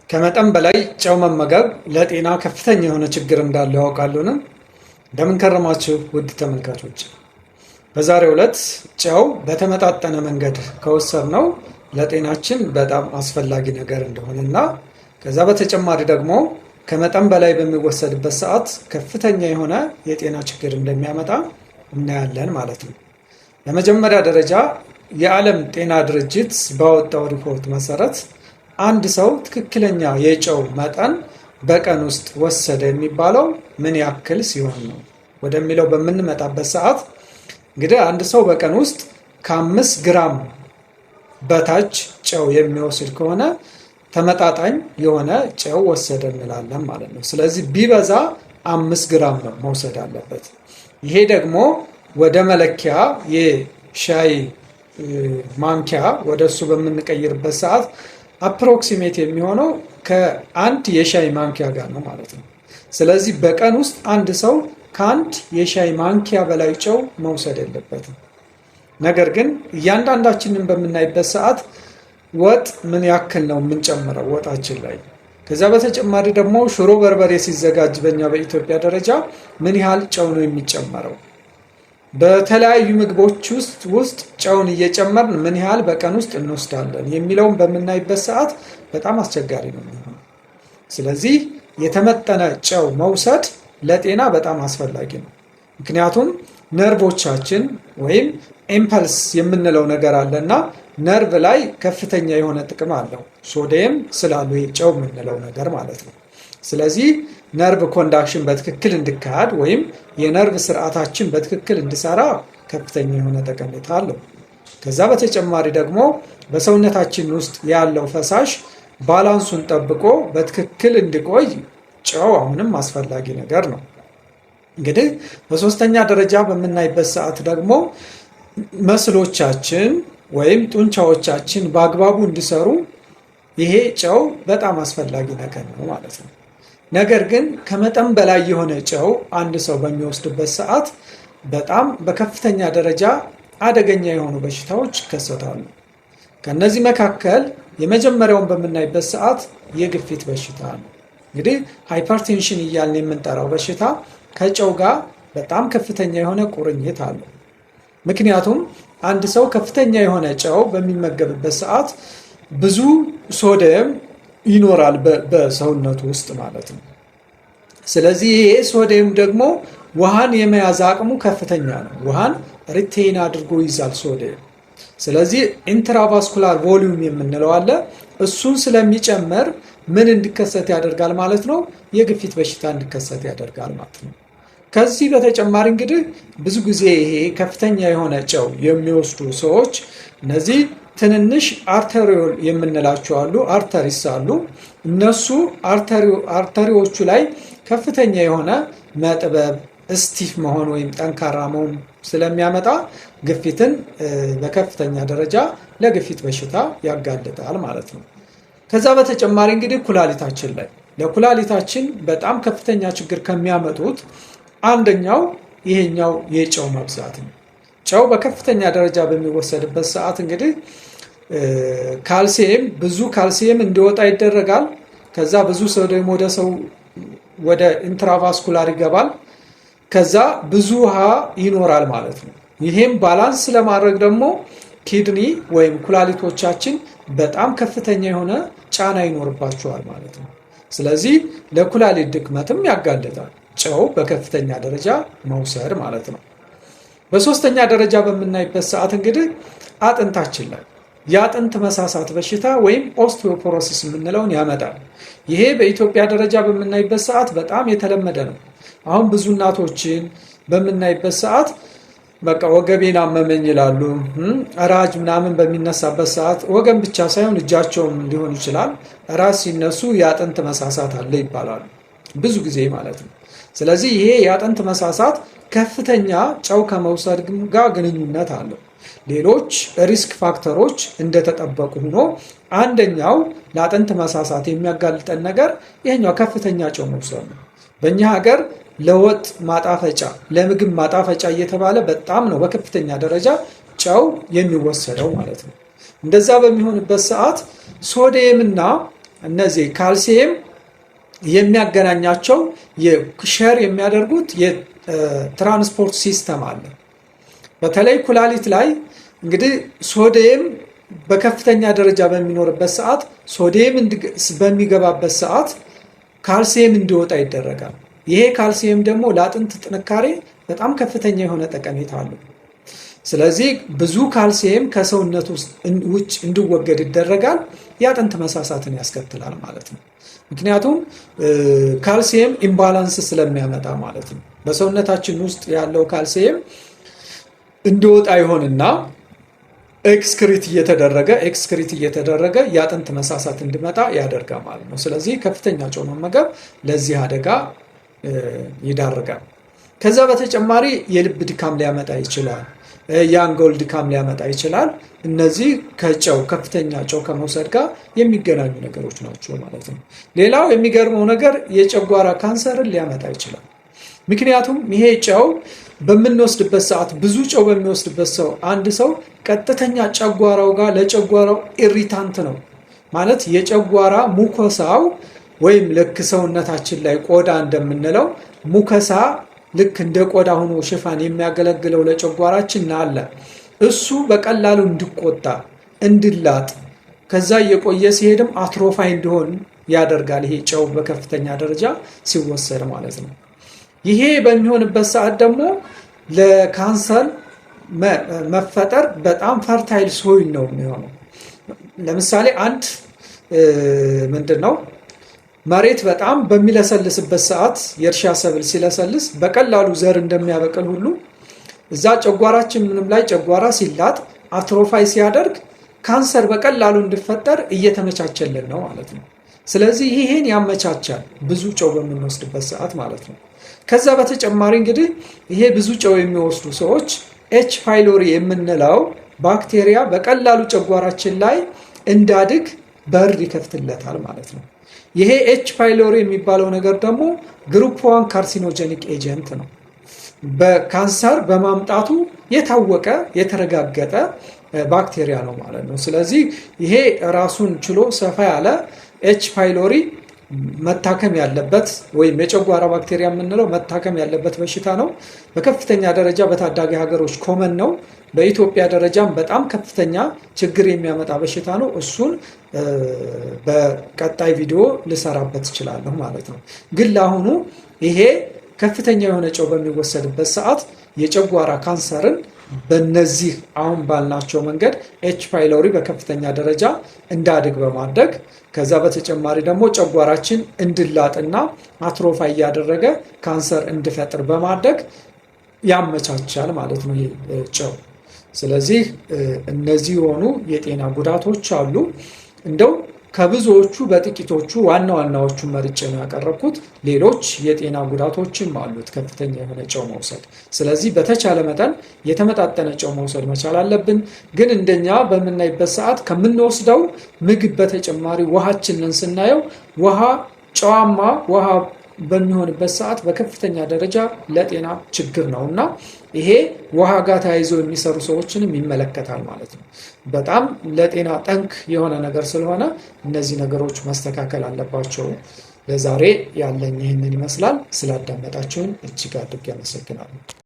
ከመጠን በላይ ጨው መመገብ ለጤና ከፍተኛ የሆነ ችግር እንዳለው ያውቃሉን? እንደምን ከረማችሁ ውድ ተመልካቾች። በዛሬው ዕለት ጨው በተመጣጠነ መንገድ ከወሰድነው ለጤናችን በጣም አስፈላጊ ነገር እንደሆነና ከዛ በተጨማሪ ደግሞ ከመጠን በላይ በሚወሰድበት ሰዓት ከፍተኛ የሆነ የጤና ችግር እንደሚያመጣ እናያለን ማለት ነው። በመጀመሪያ ደረጃ የዓለም ጤና ድርጅት ባወጣው ሪፖርት መሰረት አንድ ሰው ትክክለኛ የጨው መጠን በቀን ውስጥ ወሰደ የሚባለው ምን ያክል ሲሆን ነው ወደሚለው በምንመጣበት ሰዓት እንግዲህ አንድ ሰው በቀን ውስጥ ከ5 ግራም በታች ጨው የሚወስድ ከሆነ ተመጣጣኝ የሆነ ጨው ወሰደ እንላለን ማለት ነው። ስለዚህ ቢበዛ 5 ግራም ነው መውሰድ አለበት። ይሄ ደግሞ ወደ መለኪያ የሻይ ማንኪያ ወደ እሱ በምንቀይርበት ሰዓት አፕሮክሲሜት የሚሆነው ከአንድ የሻይ ማንኪያ ጋር ነው ማለት ነው። ስለዚህ በቀን ውስጥ አንድ ሰው ከአንድ የሻይ ማንኪያ በላይ ጨው መውሰድ የለበትም። ነገር ግን እያንዳንዳችንን በምናይበት ሰዓት ወጥ ምን ያክል ነው የምንጨምረው ወጣችን ላይ፣ ከዛ በተጨማሪ ደግሞ ሽሮ በርበሬ ሲዘጋጅ በእኛ በኢትዮጵያ ደረጃ ምን ያህል ጨው ነው የሚጨመረው፣ በተለያዩ ምግቦች ውስጥ ጨውን እየጨመርን ምን ያህል በቀን ውስጥ እንወስዳለን የሚለውን በምናይበት ሰዓት በጣም አስቸጋሪ ነው የሚሆነው። ስለዚህ የተመጠነ ጨው መውሰድ ለጤና በጣም አስፈላጊ ነው። ምክንያቱም ነርቮቻችን ወይም ኢምፐልስ የምንለው ነገር አለና ነርቭ ላይ ከፍተኛ የሆነ ጥቅም አለው። ሶዲየም ስላሉ ጨው የምንለው ነገር ማለት ነው። ስለዚህ ነርቭ ኮንዳክሽን በትክክል እንዲካሄድ ወይም የነርቭ ስርዓታችን በትክክል እንዲሰራ ከፍተኛ የሆነ ጠቀሜታ አለው። ከዛ በተጨማሪ ደግሞ በሰውነታችን ውስጥ ያለው ፈሳሽ ባላንሱን ጠብቆ በትክክል እንዲቆይ ጨው አሁንም አስፈላጊ ነገር ነው። እንግዲህ በሶስተኛ ደረጃ በምናይበት ሰዓት ደግሞ መስሎቻችን ወይም ጡንቻዎቻችን በአግባቡ እንዲሰሩ ይሄ ጨው በጣም አስፈላጊ ነገር ነው ማለት ነው። ነገር ግን ከመጠን በላይ የሆነ ጨው አንድ ሰው በሚወስድበት ሰዓት በጣም በከፍተኛ ደረጃ አደገኛ የሆኑ በሽታዎች ይከሰታሉ። ከነዚህ መካከል የመጀመሪያውን በምናይበት ሰዓት የግፊት በሽታ ነው። እንግዲህ ሃይፐርቴንሽን እያልን የምንጠራው በሽታ ከጨው ጋር በጣም ከፍተኛ የሆነ ቁርኝት አለው። ምክንያቱም አንድ ሰው ከፍተኛ የሆነ ጨው በሚመገብበት ሰዓት ብዙ ሶዲየም ይኖራል በሰውነቱ ውስጥ ማለት ነው። ስለዚህ ይሄ ሶዲየም ደግሞ ውሃን የመያዝ አቅሙ ከፍተኛ ነው። ውሃን ሪቴን አድርጎ ይዛል ሶዲየም። ስለዚህ ኢንትራቫስኩላር ቮሊዩም የምንለው አለ። እሱን ስለሚጨምር ምን እንዲከሰት ያደርጋል ማለት ነው? የግፊት በሽታ እንዲከሰት ያደርጋል ማለት ነው። ከዚህ በተጨማሪ እንግዲህ ብዙ ጊዜ ይሄ ከፍተኛ የሆነ ጨው የሚወስዱ ሰዎች እነዚህ ትንንሽ አርተሪዮል የምንላቸው አሉ፣ አርተሪስ አሉ። እነሱ አርተሪዎቹ ላይ ከፍተኛ የሆነ መጥበብ፣ ስቲፍ መሆን ወይም ጠንካራ መሆን ስለሚያመጣ ግፊትን በከፍተኛ ደረጃ ለግፊት በሽታ ያጋልጣል ማለት ነው። ከዛ በተጨማሪ እንግዲህ ኩላሊታችን ላይ ለኩላሊታችን በጣም ከፍተኛ ችግር ከሚያመጡት አንደኛው ይሄኛው የጨው መብዛት ነው። ጨው በከፍተኛ ደረጃ በሚወሰድበት ሰዓት እንግዲህ ብዙ ካልሲየም እንዲወጣ ይደረጋል። ከዛ ብዙ ሶዲየም ወደ ኢንትራቫስኩላር ይገባል። ከዛ ብዙ ውሃ ይኖራል ማለት ነው። ይሄም ባላንስ ለማድረግ ደግሞ ኪድኒ ወይም ኩላሊቶቻችን በጣም ከፍተኛ የሆነ ጫና ይኖርባቸዋል ማለት ነው። ስለዚህ ለኩላሊት ድክመትም ያጋልጣል ጨው በከፍተኛ ደረጃ መውሰድ ማለት ነው። በሶስተኛ ደረጃ በምናይበት ሰዓት እንግዲህ አጥንታችን ላይ የአጥንት መሳሳት በሽታ ወይም ኦስቲዮፖሮሲስ የምንለውን ያመጣል። ይሄ በኢትዮጵያ ደረጃ በምናይበት ሰዓት በጣም የተለመደ ነው። አሁን ብዙ እናቶችን በምናይበት ሰዓት በቃ ወገቤን አመመኝ ይላሉ። ራጅ ምናምን በሚነሳበት ሰዓት ወገን ብቻ ሳይሆን እጃቸውም ሊሆን ይችላል። ራስ ሲነሱ የአጥንት መሳሳት አለ ይባላሉ ብዙ ጊዜ ማለት ነው። ስለዚህ ይሄ የአጥንት መሳሳት ከፍተኛ ጨው ከመውሰድ ጋር ግንኙነት አለው። ሌሎች ሪስክ ፋክተሮች እንደተጠበቁ ሆኖ አንደኛው ለአጥንት መሳሳት የሚያጋልጠን ነገር ይሄኛው ከፍተኛ ጨው መውሰድ ነው። በእኛ ሀገር ለወጥ ማጣፈጫ፣ ለምግብ ማጣፈጫ እየተባለ በጣም ነው በከፍተኛ ደረጃ ጨው የሚወሰደው ማለት ነው። እንደዛ በሚሆንበት ሰዓት ሶዲየምና እነዚህ ካልሲየም የሚያገናኛቸው የሸር የሚያደርጉት የትራንስፖርት ሲስተም አለ። በተለይ ኩላሊት ላይ እንግዲህ ሶዲየም በከፍተኛ ደረጃ በሚኖርበት ሰዓት ሶዲየም በሚገባበት ሰዓት ካልሲየም እንዲወጣ ይደረጋል። ይሄ ካልሲየም ደግሞ ለአጥንት ጥንካሬ በጣም ከፍተኛ የሆነ ጠቀሜታ አለው። ስለዚህ ብዙ ካልሲየም ከሰውነት ውጭ እንዲወገድ ይደረጋል። የአጥንት መሳሳትን ያስከትላል ማለት ነው። ምክንያቱም ካልሲየም ኢምባላንስ ስለሚያመጣ ማለት ነው። በሰውነታችን ውስጥ ያለው ካልሲየም እንዲወጣ ይሆንና ኤክስክሪት እየተደረገ የአጥንት መሳሳት እንዲመጣ ያደርጋል ማለት ነው። ስለዚህ ከፍተኛ ጨው መመገብ ለዚህ አደጋ ይዳርጋል። ከዛ በተጨማሪ የልብ ድካም ሊያመጣ ይችላል። የአንጎል ድካም ሊያመጣ ይችላል። እነዚህ ከጨው ከፍተኛ ጨው ከመውሰድ ጋር የሚገናኙ ነገሮች ናቸው ማለት ነው። ሌላው የሚገርመው ነገር የጨጓራ ካንሰርን ሊያመጣ ይችላል። ምክንያቱም ይሄ ጨው በምንወስድበት ሰዓት ብዙ ጨው በሚወስድበት ሰው አንድ ሰው ቀጥተኛ ጨጓራው ጋር ለጨጓራው ኢሪታንት ነው ማለት የጨጓራ ሙኮሳው ወይም ልክ ሰውነታችን ላይ ቆዳ እንደምንለው ሙከሳ ልክ እንደ ቆዳ ሆኖ ሽፋን የሚያገለግለው ለጨጓራችን አለ። እሱ በቀላሉ እንዲቆጣ እንዲላጥ ከዛ የቆየ ሲሄድም አትሮፋይ እንዲሆን ያደርጋል። ይሄ ጨው በከፍተኛ ደረጃ ሲወሰድ ማለት ነው። ይሄ በሚሆንበት ሰዓት ደግሞ ለካንሰር መፈጠር በጣም ፈርታይል ሶይል ነው የሚሆነው። ለምሳሌ አንድ ምንድነው መሬት በጣም በሚለሰልስበት ሰዓት የእርሻ ሰብል ሲለሰልስ በቀላሉ ዘር እንደሚያበቅል ሁሉ እዛ ጨጓራችን ምንም ላይ ጨጓራ ሲላጥ አትሮፋይ ሲያደርግ ካንሰር በቀላሉ እንዲፈጠር እየተመቻቸልን ነው ማለት ነው። ስለዚህ ይሄን ያመቻቻል ብዙ ጨው በምንወስድበት ሰዓት ማለት ነው። ከዛ በተጨማሪ እንግዲህ ይሄ ብዙ ጨው የሚወስዱ ሰዎች ኤች ፓይሎሪ የምንለው ባክቴሪያ በቀላሉ ጨጓራችን ላይ እንዳድግ በር ይከፍትለታል ማለት ነው። ይሄ ኤች ፓይሎሪ የሚባለው ነገር ደግሞ ግሩፕ 1 ካርሲኖጀኒክ ኤጀንት ነው። በካንሰር በማምጣቱ የታወቀ የተረጋገጠ ባክቴሪያ ነው ማለት ነው። ስለዚህ ይሄ ራሱን ችሎ ሰፋ ያለ ኤች ፓይሎሪ መታከም ያለበት ወይም የጨጓራ ባክቴሪያ የምንለው መታከም ያለበት በሽታ ነው። በከፍተኛ ደረጃ በታዳጊ ሀገሮች ኮመን ነው። በኢትዮጵያ ደረጃም በጣም ከፍተኛ ችግር የሚያመጣ በሽታ ነው። እሱን በቀጣይ ቪዲዮ ልሰራበት እችላለሁ ማለት ነው። ግን ለአሁኑ ይሄ ከፍተኛ የሆነ ጨው በሚወሰድበት ሰዓት የጨጓራ ካንሰርን በነዚህ አሁን ባልናቸው መንገድ ኤች ፓይሎሪ በከፍተኛ ደረጃ እንዳድግ በማድረግ ከዛ በተጨማሪ ደግሞ ጨጓራችን እንድላጥና አትሮፋይ እያደረገ ካንሰር እንዲፈጥር በማድረግ ያመቻቻል ማለት ነው ጨው። ስለዚህ እነዚህ የሆኑ የጤና ጉዳቶች አሉ። እንደው ከብዙዎቹ በጥቂቶቹ ዋና ዋናዎቹን መርጬ ነው ያቀረብኩት። ሌሎች የጤና ጉዳቶችም አሉት ከፍተኛ የሆነ ጨው መውሰድ። ስለዚህ በተቻለ መጠን የተመጣጠነ ጨው መውሰድ መቻል አለብን። ግን እንደኛ በምናይበት ሰዓት ከምንወስደው ምግብ በተጨማሪ ውሃችንን ስናየው ውሃ ጨዋማ ውሃ በሚሆንበት ሰዓት በከፍተኛ ደረጃ ለጤና ችግር ነው እና ይሄ ውሃ ጋር ተያይዞ የሚሰሩ ሰዎችንም ይመለከታል ማለት ነው። በጣም ለጤና ጠንክ የሆነ ነገር ስለሆነ እነዚህ ነገሮች መስተካከል አለባቸው። ለዛሬ ያለኝ ይህንን ይመስላል። ስላዳመጣችሁን እጅግ አድርጌ አመሰግናለሁ።